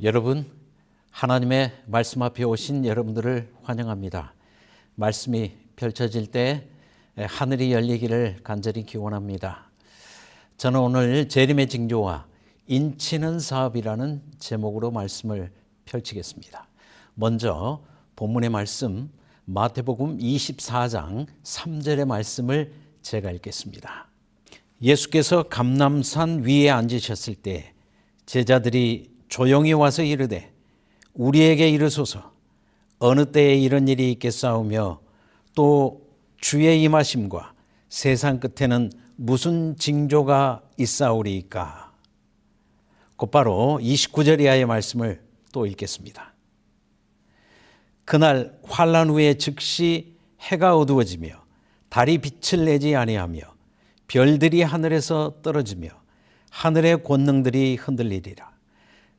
여러분, 하나님의 말씀 앞에 오신 여러분들을 환영합니다. 말씀이 펼쳐질 때 하늘이 열리기를 간절히 기원합니다. 저는 오늘 재림의 징조와 인치는 사업이라는 제목으로 말씀을 펼치겠습니다. 먼저 본문의 말씀 마태복음 24장 3절의 말씀을 제가 읽겠습니다. 예수께서 감람산 위에 앉으셨을 때 제자들이 조용히 와서 이르되 우리에게 이르소서 어느 때에 이런 일이 있겠사오며 또 주의 임하심과 세상 끝에는 무슨 징조가 있사오리이까. 곧바로 29절 이하의 말씀을 또 읽겠습니다. 그날 환난 후에 즉시 해가 어두워지며 달이 빛을 내지 아니하며 별들이 하늘에서 떨어지며 하늘의 권능들이 흔들리리라.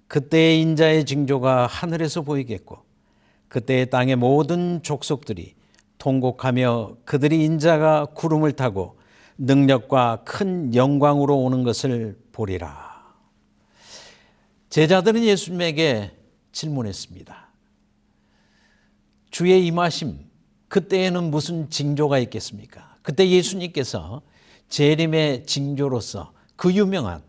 그때의 인자의 징조가 하늘에서 보이겠고 그때의 땅의 모든 족속들이 통곡하며 그들이 인자가 구름을 타고 능력과 큰 영광으로 오는 것을 보리라. 제자들은 예수님에게 질문했습니다. 주의 임하심, 그때에는 무슨 징조가 있겠습니까? 그때 예수님께서 재림의 징조로서 그 유명한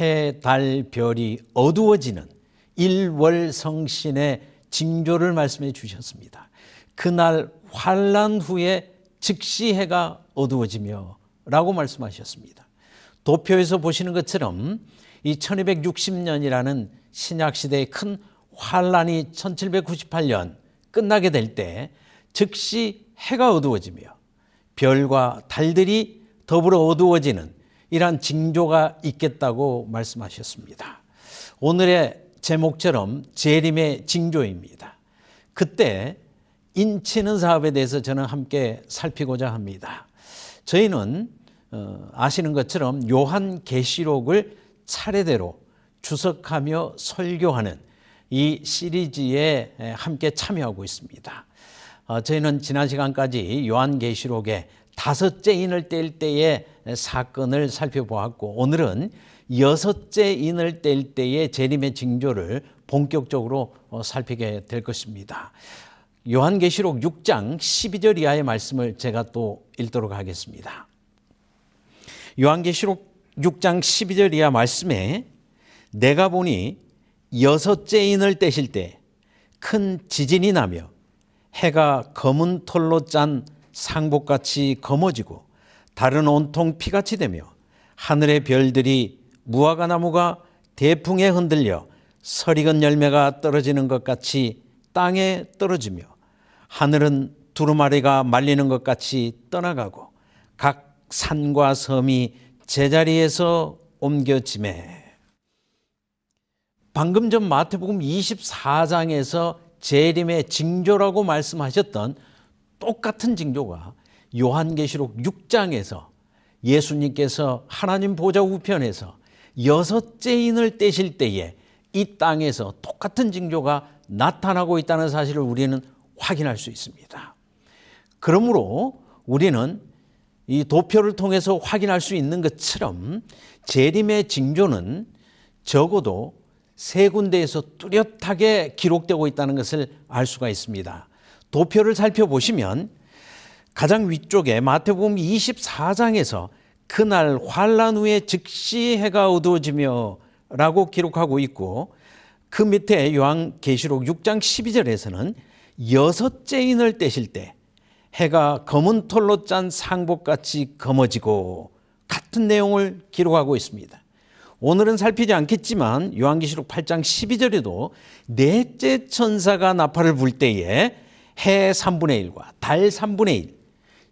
해, 달, 별이 어두워지는 일월성신의 징조를 말씀해 주셨습니다. 그날 환난 후에 즉시 해가 어두워지며 라고 말씀하셨습니다. 도표에서 보시는 것처럼 이 1260년이라는 신약시대의 큰 환난이 1798년 끝나게 될 때 즉시 해가 어두워지며 별과 달들이 더불어 어두워지는 이러한 징조가 있겠다고 말씀하셨습니다. 오늘의 제목처럼 재림의 징조입니다. 그때 인치는 사업에 대해서 저는 함께 살피고자 합니다. 저희는 아시는 것처럼 요한계시록을 차례대로 주석하며 설교하는 이 시리즈에 함께 참여하고 있습니다. 저희는 지난 시간까지 요한계시록의 다섯째 인을 뗄 때의 사건을 살펴보았고 오늘은 여섯째 인을 뗄 때의 재림의 징조를 본격적으로 살피게 될 것입니다. 요한계시록 6장 12절 이하의 말씀을 제가 또 읽도록 하겠습니다. 요한계시록 6장 12절 이하 말씀에 내가 보니 여섯째 인을 떼실 때 큰 지진이 나며 해가 검은 털로 짠 상복같이 검어지고 달은 온통 피같이 되며 하늘의 별들이 무화과나무가 대풍에 흔들려 설익은 열매가 떨어지는 것 같이 땅에 떨어지며 하늘은 두루마리가 말리는 것 같이 떠나가고 각 산과 섬이 제자리에서 옮겨지매. 방금 전 마태복음 24장에서 재림의 징조라고 말씀하셨던 똑같은 징조가 요한계시록 6장에서 예수님께서 하나님 보좌 우편에서 여섯째 인을 떼실 때에 이 땅에서 똑같은 징조가 나타나고 있다는 사실을 우리는 확인할 수 있습니다. 그러므로 우리는 이 도표를 통해서 확인할 수 있는 것처럼 재림의 징조는 적어도 세 군데에서 뚜렷하게 기록되고 있다는 것을 알 수가 있습니다. 도표를 살펴보시면 가장 위쪽에 마태복음 24장에서 그날 환난 후에 즉시 해가 어두워지며 라고 기록하고 있고 그 밑에 요한계시록 6장 12절에서는 여섯째 인을 떼실 때 해가 검은 털로 짠 상복같이 검어지고 같은 내용을 기록하고 있습니다. 오늘은 살피지 않겠지만 요한계시록 8장 12절에도 넷째 천사가 나팔을 불 때에 해 3분의 1과 달 3분의 1,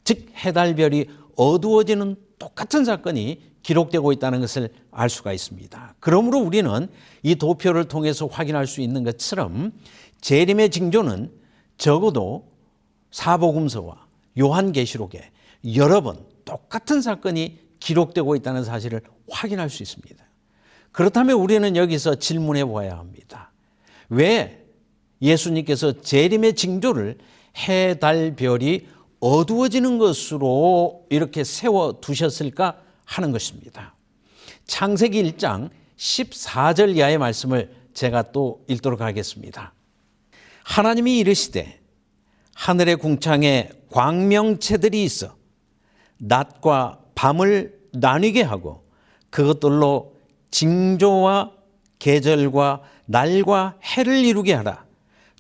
즉 해달별이 어두워지는 똑같은 사건이 기록되고 있다는 것을 알 수가 있습니다. 그러므로 우리는 이 도표를 통해서 확인할 수 있는 것처럼 재림의 징조는 적어도 사복음서와 요한계시록에 여러 번 똑같은 사건이 기록되고 있다는 사실을 확인할 수 있습니다. 그렇다면 우리는 여기서 질문해 보아야 합니다. 왜 예수님께서 재림의 징조를 해, 달, 별이 어두워지는 것으로 이렇게 세워두셨을까 하는 것입니다. 창세기 1장 14절 이하의 말씀을 제가 또 읽도록 하겠습니다. 하나님이 이르시되 하늘의 궁창에 광명체들이 있어 낮과 밤을 나뉘게 하고 그것들로 징조와 계절과 날과 해를 이루게 하라.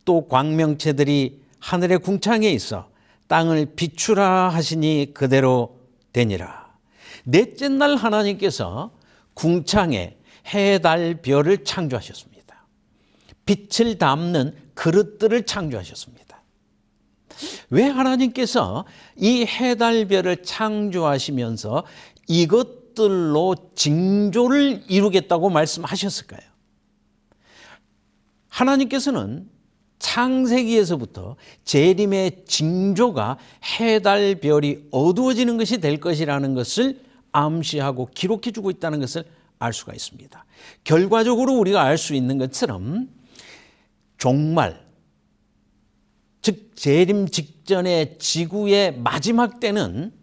또 광명체들이 하늘의 궁창에 있어 땅을 비추라 하시니 그대로 되니라. 넷째 날 하나님께서 궁창에 해, 달, 별을 창조하셨습니다. 빛을 담는 그릇들을 창조하셨습니다. 왜 하나님께서 이 해, 달, 별을 창조하시면서 이것들로 징조를 이루겠다고 말씀하셨을까요? 하나님께서는 창세기에서부터 재림의 징조가 해, 달, 별이 어두워지는 것이 될 것이라는 것을 암시하고 기록해 주고 있다는 것을 알 수가 있습니다. 결과적으로 우리가 알 수 있는 것처럼 종말, 즉 재림 직전의 지구의 마지막 때는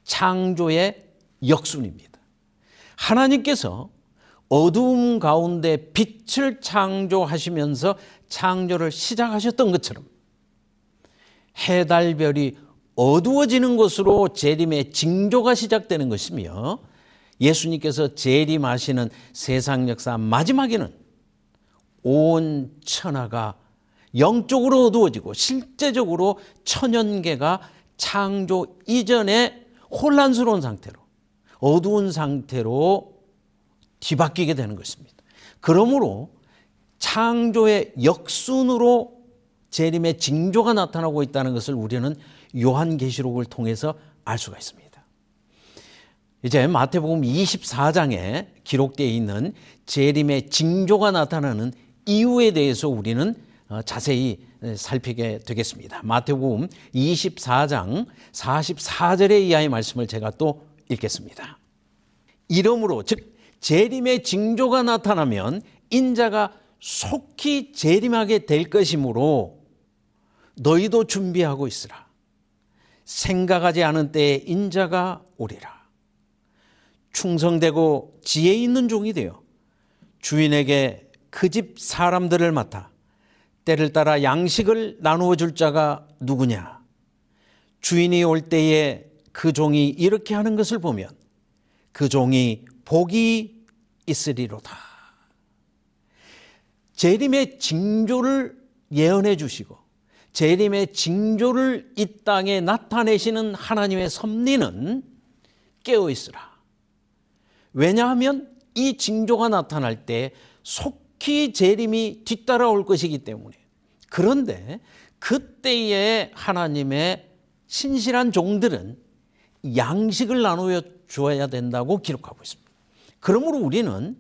창조의 역순입니다. 하나님께서 어두움 가운데 빛을 창조하시면서 창조를 시작하셨던 것처럼 해, 달, 별이 어두워지는 것으로 재림의 징조가 시작되는 것이며 예수님께서 재림하시는 세상 역사 마지막에는 온 천하가 영적으로 어두워지고 실제적으로 천연계가 창조 이전에 혼란스러운 상태로 어두운 상태로 뒤바뀌게 되는 것입니다. 그러므로 창조의 역순으로 재림의 징조가 나타나고 있다는 것을 우리는 요한계시록을 통해서 알 수가 있습니다. 이제 마태복음 24장에 기록되어 있는 재림의 징조가 나타나는 이유에 대해서 우리는 자세히 살피게 되겠습니다. 마태복음 24장 44절의 이하의 말씀을 제가 또 읽겠습니다. 이러므로 즉 재림의 징조가 나타나면 인자가 속히 재림하게 될 것이므로 너희도 준비하고 있으라. 생각하지 않은 때에 인자가 오리라. 충성되고 지혜 있는 종이 되어 주인에게 그 집 사람들을 맡아 때를 따라 양식을 나누어 줄 자가 누구냐? 주인이 올 때에 그 종이 이렇게 하는 것을 보면 그 종이 복이 있으리로다. 재림의 징조를 예언해 주시고 재림의 징조를 이 땅에 나타내시는 하나님의 섭리는 깨어 있으라. 왜냐하면 이 징조가 나타날 때 속히 재림이 뒤따라올 것이기 때문에. 그런데 그때에 하나님의 신실한 종들은 양식을 나누어 주어야 된다고 기록하고 있습니다. 그러므로 우리는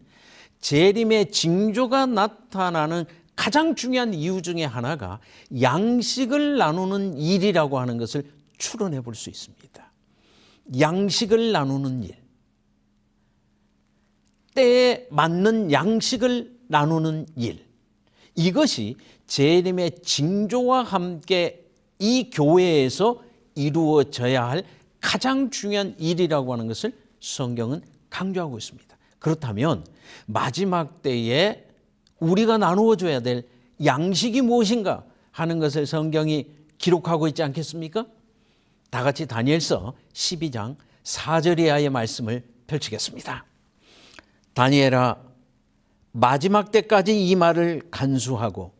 재림의 징조가 나타나는 가장 중요한 이유 중에 하나가 양식을 나누는 일이라고 하는 것을 추론해 볼 수 있습니다. 양식을 나누는 일. 때에 맞는 양식을 나누는 일. 이것이 재림의 징조와 함께 이 교회에서 이루어져야 할 가장 중요한 일이라고 하는 것을 성경은 강조하고 있습니다. 그렇다면 마지막 때에 우리가 나누어줘야 될 양식이 무엇인가 하는 것을 성경이 기록하고 있지 않겠습니까? 다 같이 다니엘서 12장 4절 이하의 말씀을 펼치겠습니다. 다니엘아, 마지막 때까지 이 말을 간수하고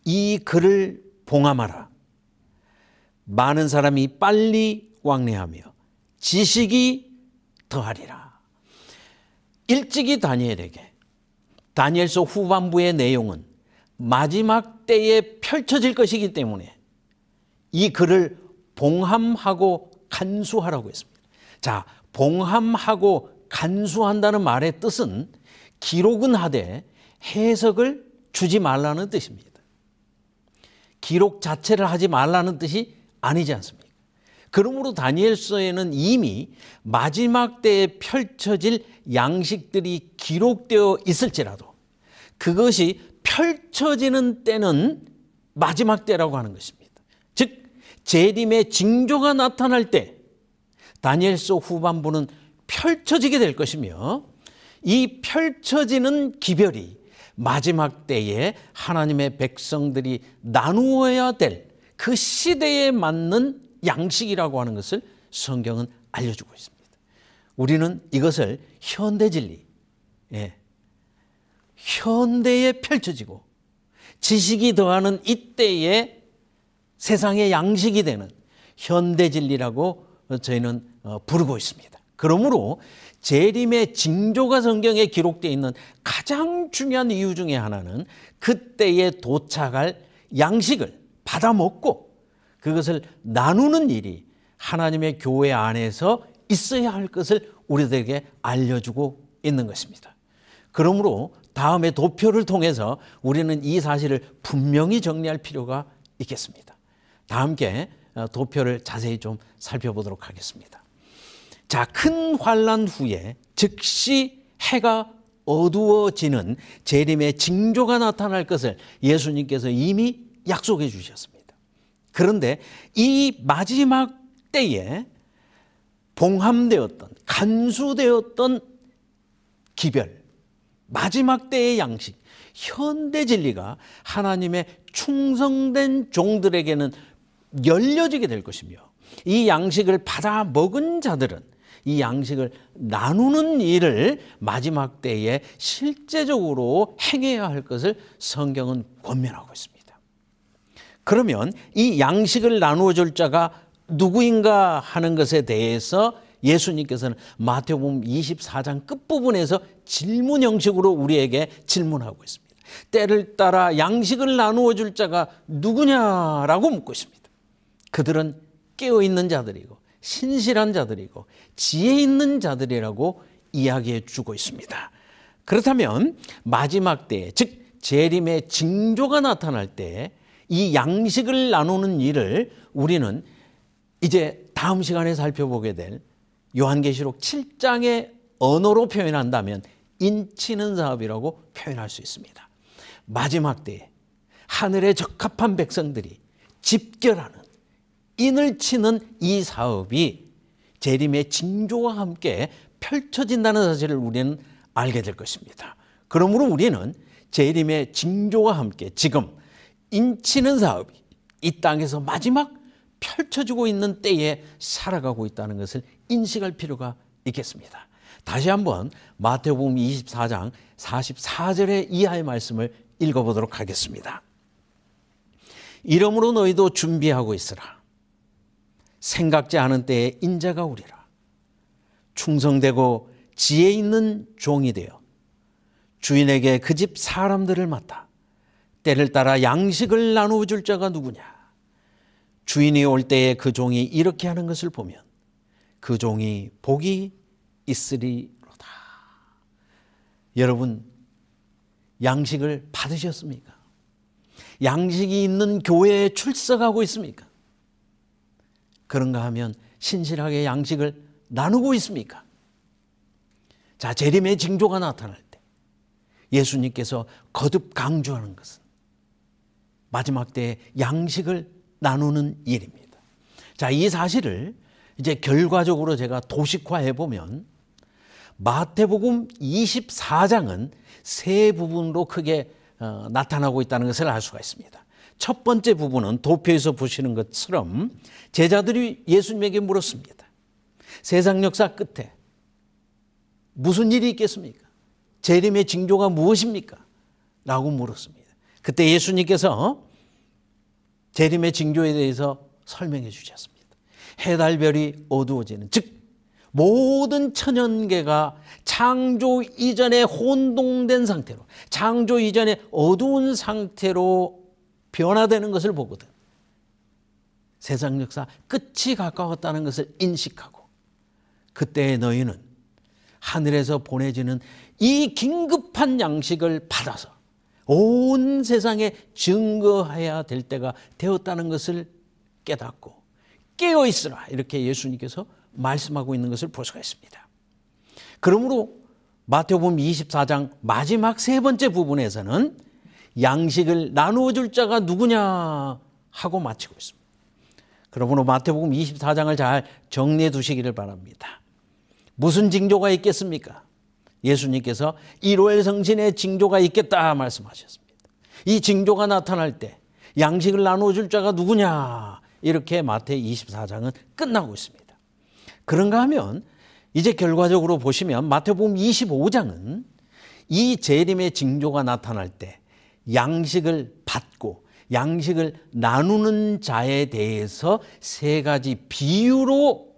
이 글을 봉함하라. 많은 사람이 빨리 왕래하며 지식이 더하리라. 일찍이 다니엘에게 다니엘서 후반부의 내용은 마지막 때에 펼쳐질 것이기 때문에 이 글을 봉함하고 간수하라고 했습니다. 자, 봉함하고 간수한다는 말의 뜻은 기록은 하되 해석을 주지 말라는 뜻입니다. 기록 자체를 하지 말라는 뜻이 아니지 않습니까? 그러므로 다니엘서에는 이미 마지막 때에 펼쳐질 양식들이 기록되어 있을지라도 그것이 펼쳐지는 때는 마지막 때라고 하는 것입니다. 즉 재림의 징조가 나타날 때 다니엘서 후반부는 펼쳐지게 될 것이며 이 펼쳐지는 기별이 마지막 때에 하나님의 백성들이 나누어야 될 그 시대에 맞는 양식이라고 하는 것을 성경은 알려주고 있습니다. 우리는 이것을 현대 진리, 현대에 펼쳐지고 지식이 더하는 이때에 세상의 양식이 되는 현대 진리라고 저희는 부르고 있습니다. 그러므로 재림의 징조가 성경에 기록되어 있는 가장 중요한 이유 중에 하나는 그때에 도착할 양식을 받아 먹고 그것을 나누는 일이 하나님의 교회 안에서 있어야 할 것을 우리들에게 알려주고 있는 것입니다. 그러므로 다음에 도표를 통해서 우리는 이 사실을 분명히 정리할 필요가 있겠습니다. 다 함께 도표를 자세히 좀 살펴보도록 하겠습니다. 자, 큰 환난 후에 즉시 해가 어두워지는 재림의 징조가 나타날 것을 예수님께서 이미 약속해 주셨습니다. 그런데 이 마지막 때에 봉함되었던, 간수되었던 기별, 마지막 때의 양식, 현대 진리가 하나님의 충성된 종들에게는 열려지게 될 것이며 이 양식을 받아 먹은 자들은 이 양식을 나누는 일을 마지막 때에 실제적으로 행해야 할 것을 성경은 권면하고 있습니다. 그러면 이 양식을 나누어 줄 자가 누구인가 하는 것에 대해서 예수님께서는 마태복음 24장 끝부분에서 질문 형식으로 우리에게 질문하고 있습니다. 때를 따라 양식을 나누어 줄 자가 누구냐라고 묻고 있습니다. 그들은 깨어있는 자들이고 신실한 자들이고 지혜 있는 자들이라고 이야기해 주고 있습니다. 그렇다면 마지막 때에, 즉 재림의 징조가 나타날 때 이 양식을 나누는 일을 우리는 이제 다음 시간에 살펴보게 될 요한계시록 7장의 언어로 표현한다면 인치는 사업이라고 표현할 수 있습니다. 마지막 때에 하늘에 적합한 백성들이 집결하는, 인을 치는 이 사업이 재림의 징조와 함께 펼쳐진다는 사실을 우리는 알게 될 것입니다. 그러므로 우리는 재림의 징조와 함께 지금 인치는 사업이 이 땅에서 마지막 펼쳐지고 있는 때에 살아가고 있다는 것을 인식할 필요가 있겠습니다. 다시 한번 마태복음 24장 44절의 이하의 말씀을 읽어보도록 하겠습니다. 이러므로 너희도 준비하고 있으라. 생각지 않은 때에 인자가 오리라. 충성되고 지혜 있는 종이 되어 주인에게 그 집 사람들을 맡아 때를 따라 양식을 나누어 줄 자가 누구냐. 주인이 올 때에 그 종이 이렇게 하는 것을 보면 그 종이 복이 있으리로다. 여러분, 양식을 받으셨습니까? 양식이 있는 교회에 출석하고 있습니까? 그런가 하면 신실하게 양식을 나누고 있습니까? 자, 재림의 징조가 나타날 때 예수님께서 거듭 강조하는 것은 마지막 때에 양식을 나누는 일입니다. 자, 이 사실을 이제 결과적으로 제가 도식화해 보면 마태복음 24장은 세 부분으로 크게 나타나고 있다는 것을 알 수가 있습니다. 첫 번째 부분은 도표에서 보시는 것처럼 제자들이 예수님에게 물었습니다. 세상 역사 끝에 무슨 일이 있겠습니까? 재림의 징조가 무엇입니까? 라고 물었습니다. 그때 예수님께서 재림의 징조에 대해서 설명해 주셨습니다. 해달별이 어두워지는, 즉 모든 천연계가 창조 이전에 혼동된 상태로, 창조 이전에 어두운 상태로 변화되는 것을 보거든 세상 역사 끝이 가까웠다는 것을 인식하고 그때 너희는 하늘에서 보내지는 이 긴급한 양식을 받아서 온 세상에 증거해야 될 때가 되었다는 것을 깨닫고 깨어 있으라, 이렇게 예수님께서 말씀하고 있는 것을 볼 수가 있습니다. 그러므로 마태복음 24장 마지막 세 번째 부분에서는 양식을 나누어 줄 자가 누구냐 하고 마치고 있습니다. 그러므로 마태복음 24장을 잘 정리해 두시기를 바랍니다. 무슨 징조가 있겠습니까? 예수님께서 일월성신의 징조가 있겠다 말씀하셨습니다. 이 징조가 나타날 때 양식을 나누어줄 자가 누구냐, 이렇게 마태복음 24장은 끝나고 있습니다. 그런가 하면 이제 결과적으로 보시면 마태복음 25장은 이 재림의 징조가 나타날 때 양식을 받고 양식을 나누는 자에 대해서 세 가지 비유로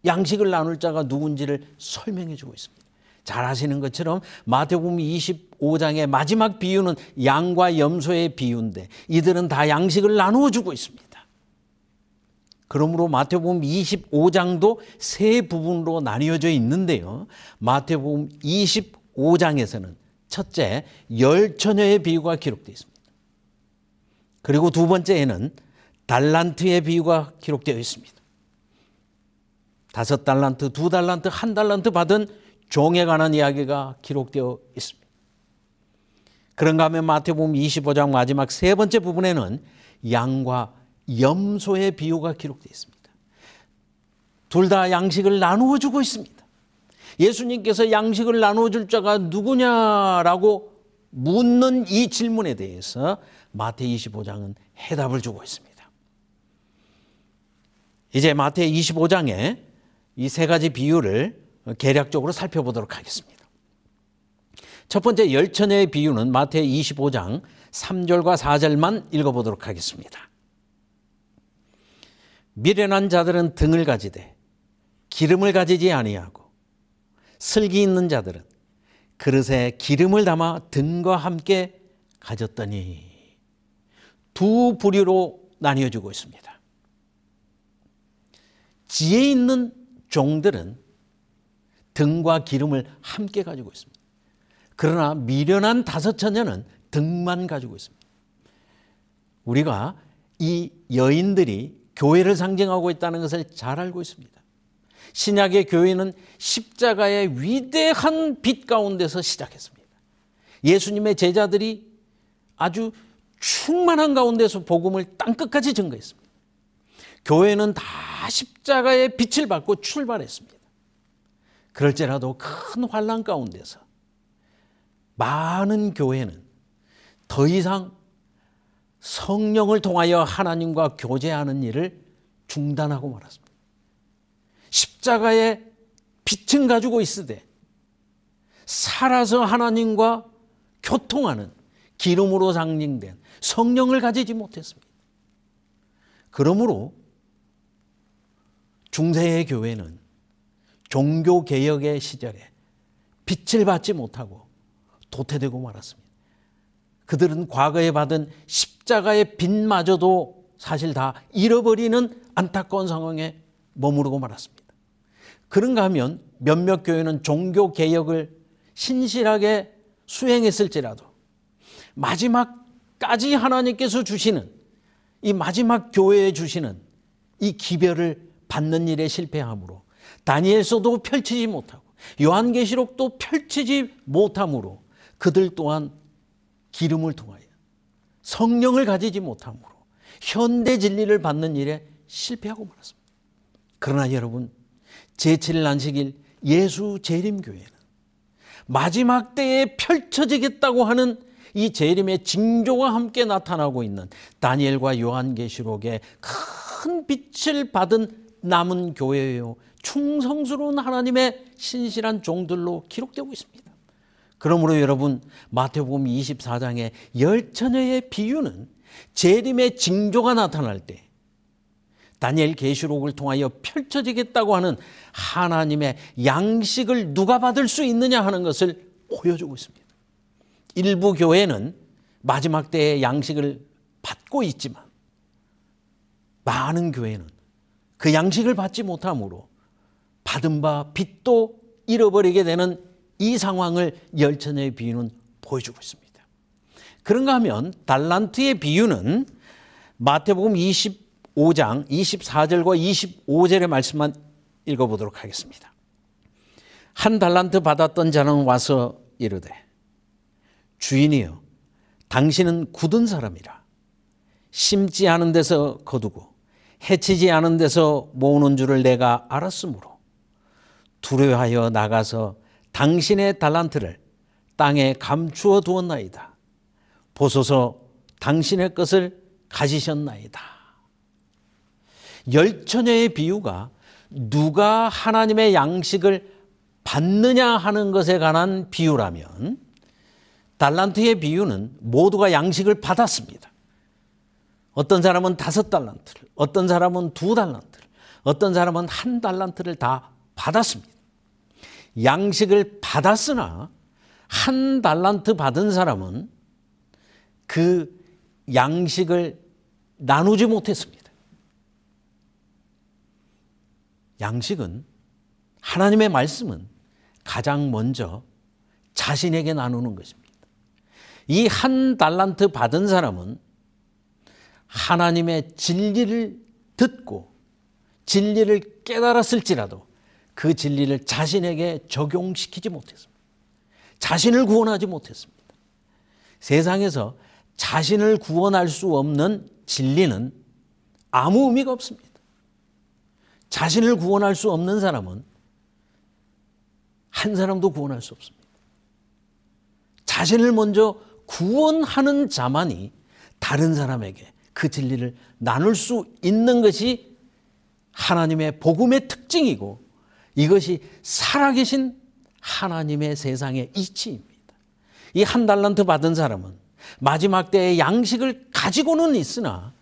양식을 나눌 자가 누군지를 설명해 주고 있습니다. 잘 아시는 것처럼 마태복음 25장의 마지막 비유는 양과 염소의 비유인데 이들은 다 양식을 나누어 주고 있습니다. 그러므로 마태복음 25장도 세 부분으로 나뉘어져 있는데요. 마태복음 25장에서는 첫째, 10처녀의 비유가 기록되어 있습니다. 그리고 두 번째에는 달란트의 비유가 기록되어 있습니다. 5달란트, 2달란트, 1달란트 받은 종에 관한 이야기가 기록되어 있습니다. 그런가 하면 마태복음 25장 마지막 세 번째 부분에는 양과 염소의 비유가 기록되어 있습니다. 둘 다 양식을 나누어 주고 있습니다. 예수님께서 양식을 나누어 줄 자가 누구냐라고 묻는 이 질문에 대해서 마태 25장은 해답을 주고 있습니다. 이제 마태 25장에 이 세 가지 비유를 개략적으로 살펴보도록 하겠습니다. 첫 번째 10처녀의 비유는 마태 25장 3절과 4절만 읽어보도록 하겠습니다. 미련한 자들은 등을 가지되 기름을 가지지 아니하고 슬기 있는 자들은 그릇에 기름을 담아 등과 함께 가졌더니 두 부류로 나뉘어지고 있습니다. 지혜 있는 종들은 등과 기름을 함께 가지고 있습니다. 그러나 미련한 5처녀는 등만 가지고 있습니다. 우리가 이 여인들이 교회를 상징하고 있다는 것을 잘 알고 있습니다. 신약의 교회는 십자가의 위대한 빛 가운데서 시작했습니다. 예수님의 제자들이 아주 충만한 가운데서 복음을 땅끝까지 전거했습니다. 교회는 다 십자가의 빛을 받고 출발했습니다. 그럴지라도 큰 환난 가운데서 많은 교회는 더 이상 성령을 통하여 하나님과 교제하는 일을 중단하고 말았습니다. 십자가의 빛은 가지고 있으되 살아서 하나님과 교통하는 기름으로 상징된 성령을 가지지 못했습니다. 그러므로 중세의 교회는 종교개혁의 시절에 빛을 받지 못하고 도태되고 말았습니다. 그들은 과거에 받은 십자가의 빛마저도 사실 다 잃어버리는 안타까운 상황에 머무르고 말았습니다. 그런가 하면 몇몇 교회는 종교개혁을 신실하게 수행했을지라도 마지막까지 하나님께서 주시는 이 마지막 교회에 주시는 이 기별을 받는 일에 실패함으로 다니엘서도 펼치지 못하고 요한계시록도 펼치지 못함으로 그들 또한 기름을 통하여 성령을 가지지 못함으로 현대 진리를 받는 일에 실패하고 말았습니다. 그러나 여러분, 제7일 안식일 예수 재림교회는 마지막 때에 펼쳐지겠다고 하는 이 재림의 징조와 함께 나타나고 있는 다니엘과 요한계시록의 큰 빛을 받은 남은 교회요, 충성스러운 하나님의 신실한 종들로 기록되고 있습니다. 그러므로 여러분, 마태복음 24장의 10처녀의 비유는 재림의 징조가 나타날 때 다니엘 계시록을 통하여 펼쳐지겠다고 하는 하나님의 양식을 누가 받을 수 있느냐 하는 것을 보여주고 있습니다. 일부 교회는 마지막 때의 양식을 받고 있지만 많은 교회는 그 양식을 받지 못함으로 받은 바 빚도 잃어버리게 되는 이 상황을 10처녀의 비유는 보여주고 있습니다. 그런가 하면 달란트의 비유는 마태복음 25장 24절과 25절의 말씀만 읽어보도록 하겠습니다. 한 달란트 받았던 자는 와서 이르되 주인이여 당신은 굳은 사람이라 심지 않은 데서 거두고 해치지 않은 데서 모으는 줄을 내가 알았으므로 두려워하여 나가서 당신의 달란트를 땅에 감추어 두었나이다. 보소서 당신의 것을 가지셨나이다. 열처녀의 비유가 누가 하나님의 양식을 받느냐 하는 것에 관한 비유라면, 달란트의 비유는 모두가 양식을 받았습니다. 어떤 사람은 5달란트를, 어떤 사람은 2달란트를, 어떤 사람은 1달란트를 다 받았습니다. 양식을 받았으나 1달란트 받은 사람은 그 양식을 나누지 못했습니다. 양식은, 하나님의 말씀은 가장 먼저 자신에게 나누는 것입니다. 이 1달란트 받은 사람은 하나님의 진리를 듣고 진리를 깨달았을지라도 그 진리를 자신에게 적용시키지 못했습니다. 자신을 구원하지 못했습니다. 세상에서 자신을 구원할 수 없는 진리는 아무 의미가 없습니다. 자신을 구원할 수 없는 사람은 한 사람도 구원할 수 없습니다. 자신을 먼저 구원하는 자만이 다른 사람에게 그 진리를 나눌 수 있는 것이 하나님의 복음의 특징이고, 이것이 살아계신 하나님의 세상의 이치입니다. 이 1달란트 받은 사람은 마지막 때의 양식을 가지고는 있으나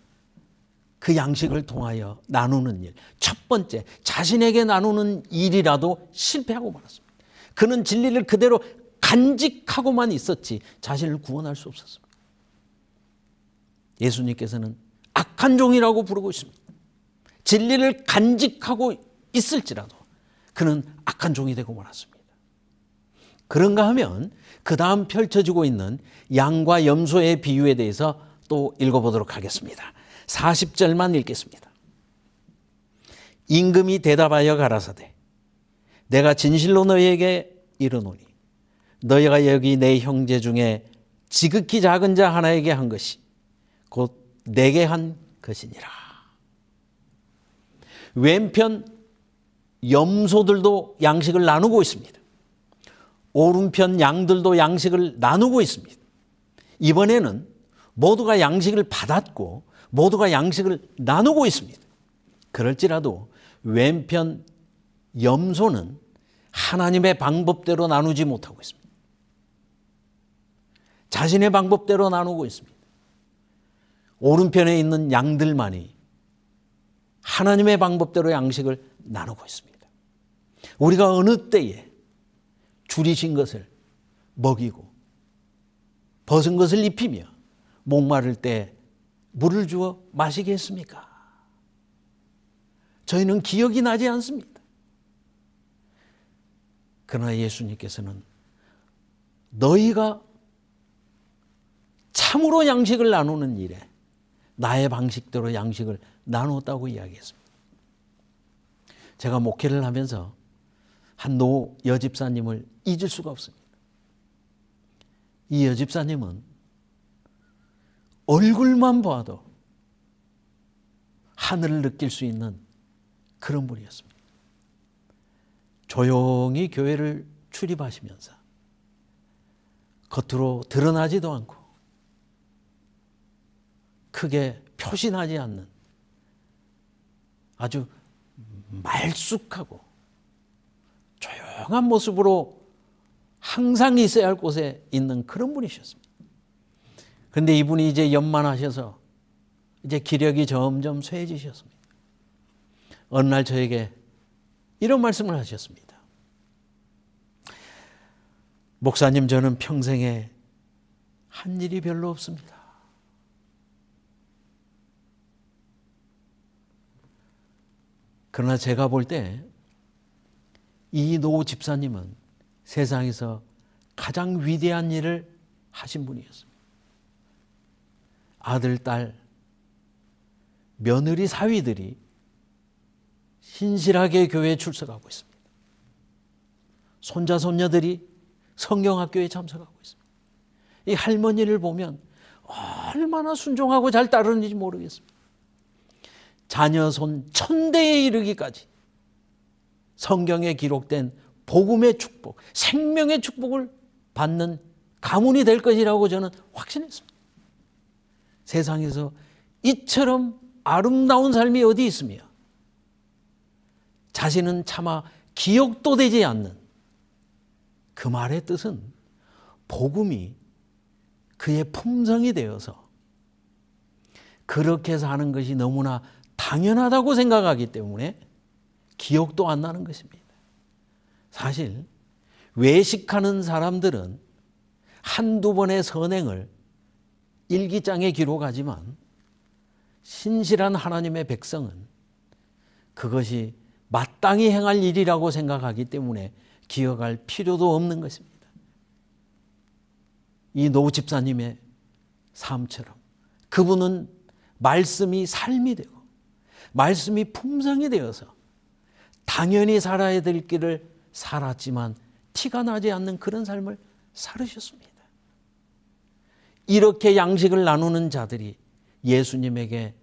그 양식을 통하여 나누는 일, 첫 번째 자신에게 나누는 일이라도 실패하고 말았습니다. 그는 진리를 그대로 간직하고만 있었지 자신을 구원할 수 없었습니다. 예수님께서는 악한 종이라고 부르고 있습니다. 진리를 간직하고 있을지라도 그는 악한 종이 되고 말았습니다. 그런가 하면 그 다음 펼쳐지고 있는 양과 염소의 비유에 대해서 또 읽어보도록 하겠습니다. 40절만 읽겠습니다. 임금이 대답하여 가라사대 내가 진실로 너희에게 이르노니 너희가 여기 내 형제 중에 지극히 작은 자 하나에게 한 것이 곧 내게 한 것이니라. 왼편 염소들도 양식을 나누고 있습니다. 오른편 양들도 양식을 나누고 있습니다. 이번에는 모두가 양식을 받았고 모두가 양식을 나누고 있습니다. 그럴지라도 왼편 염소는 하나님의 방법대로 나누지 못하고 있습니다. 자신의 방법대로 나누고 있습니다. 오른편에 있는 양들만이 하나님의 방법대로 양식을 나누고 있습니다. 우리가 어느 때에 줄이신 것을 먹이고 벗은 것을 입히며 목마를 때 물을 주어 마시게 했습니까? 저희는 기억이 나지 않습니다. 그러나 예수님께서는 너희가 참으로 양식을 나누는 일에 나의 방식대로 양식을 나누었다고 이야기했습니다. 제가 목회를 하면서 한 노 여집사님을 잊을 수가 없습니다. 이 여집사님은 얼굴만 봐도 하늘을 느낄 수 있는 그런 분이었습니다. 조용히 교회를 출입하시면서 겉으로 드러나지도 않고 크게 표시나지 않는 아주 말쑥하고 조용한 모습으로 항상 있어야 할 곳에 있는 그런 분이셨습니다. 그런데 이분이 이제 연만하셔서 이제 기력이 점점 쇠해지셨습니다. 어느 날 저에게 이런 말씀을 하셨습니다. 목사님, 저는 평생에 한 일이 별로 없습니다. 그러나 제가 볼 때 이 노 집사님은 세상에서 가장 위대한 일을 하신 분이었습니다. 아들, 딸, 며느리, 사위들이 신실하게 교회에 출석하고 있습니다. 손자, 손녀들이 성경학교에 참석하고 있습니다. 이 할머니를 보면 얼마나 순종하고 잘 따르는지 모르겠습니다. 자녀 손 1000대에 이르기까지 성경에 기록된 복음의 축복, 생명의 축복을 받는 가문이 될 것이라고 저는 확신했습니다. 세상에서 이처럼 아름다운 삶이 어디 있으며 자신은 차마 기억도 되지 않는 그 말의 뜻은 복음이 그의 품성이 되어서 그렇게 사는 것이 너무나 당연하다고 생각하기 때문에 기억도 안 나는 것입니다. 사실 외식하는 사람들은 한두 번의 선행을 일기장에 기록하지만 신실한 하나님의 백성은 그것이 마땅히 행할 일이라고 생각하기 때문에 기억할 필요도 없는 것입니다. 이 노 집사님의 삶처럼 그분은 말씀이 삶이 되고 말씀이 품성이 되어서 당연히 살아야 될 길을 살았지만 티가 나지 않는 그런 삶을 살으셨습니다. 이렇게 양식을 나누는 자들이 예수님에게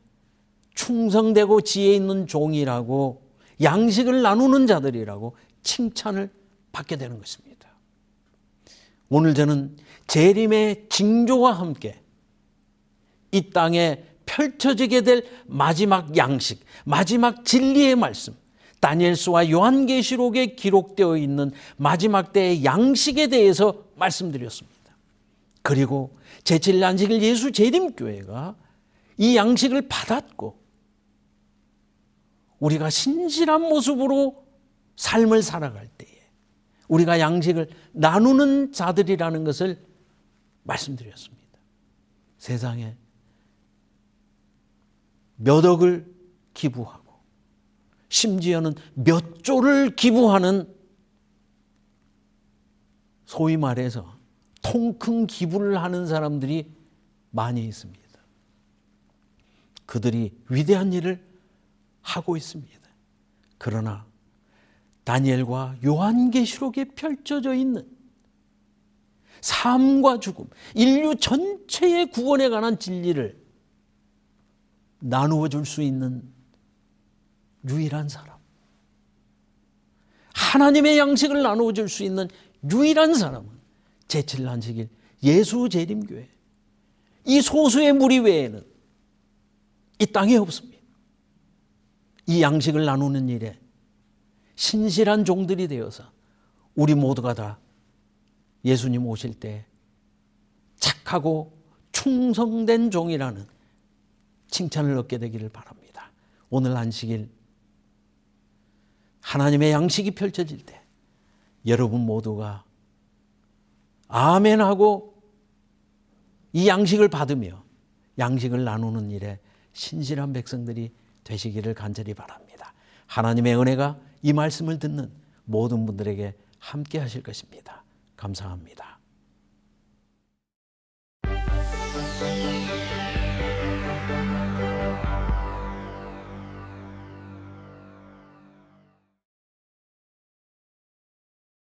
충성되고 지혜 있는 종이라고 양식을 나누는 자들이라고 칭찬을 받게 되는 것입니다. 오늘 저는 재림의 징조와 함께 이 땅에 펼쳐지게 될 마지막 양식, 마지막 진리의 말씀, 다니엘서와 요한계시록에 기록되어 있는 마지막 때의 양식에 대해서 말씀드렸습니다. 그리고 제7안식일 예수 재림교회가 이 양식을 받았고 우리가 신실한 모습으로 삶을 살아갈 때에 우리가 양식을 나누는 자들이라는 것을 말씀드렸습니다. 세상에 몇 억을 기부하고 심지어는 몇 조를 기부하는 소위 말해서 통큰 기부를 하는 사람들이 많이 있습니다. 그들이 위대한 일을 하고 있습니다. 그러나 다니엘과 요한계시록에 펼쳐져 있는 삶과 죽음, 인류 전체의 구원에 관한 진리를 나누어 줄 수 있는 유일한 사람, 하나님의 양식을 나누어 줄 수 있는 유일한 사람은 제7안식일 예수 재림교회, 이 소수의 무리 외에는 이 땅에 없습니다. 이 양식을 나누는 일에 신실한 종들이 되어서 우리 모두가 다 예수님 오실 때 착하고 충성된 종이라는 칭찬을 얻게 되기를 바랍니다. 오늘 안식일 하나님의 양식이 펼쳐질 때 여러분 모두가 아멘하고 이 양식을 받으며 양식을 나누는 일에 신실한 백성들이 되시기를 간절히 바랍니다. 하나님의 은혜가 이 말씀을 듣는 모든 분들에게 함께 하실 것입니다. 감사합니다.